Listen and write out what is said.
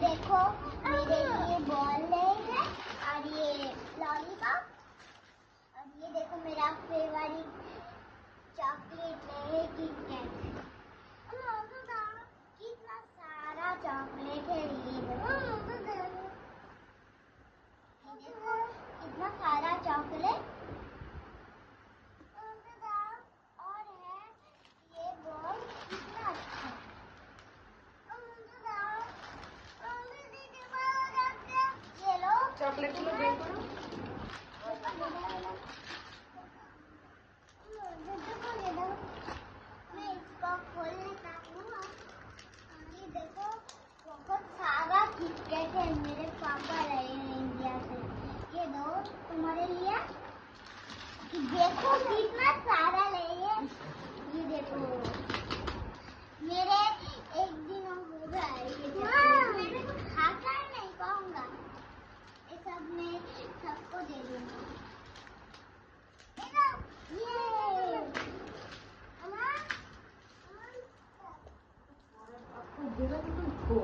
देखो मेरे लिए बॉल है और ये लॉलीपॉप और ये देखो मेरा फेवरेट चॉकलेट है किटकैट। कितना सारा चॉकलेट है ये देखो कितना सारा चॉकलेट और है ये बॉल कितना अच्छा ये लो चॉकलेट को देखो मैं इसको खोल लेता हूँ। ये देखो बहुत सारा किटकैट है मेरे पापा लाए हैं इंडिया से। ये दो तुम्हारे लिए देखो कितना सारा लाए। ये देखो मेरे एक दिन हो गया मैंने तो खाता नहीं पाऊंगा ये सब मैं सबको दे दूंगा। ये आपको देगा तो तुम खो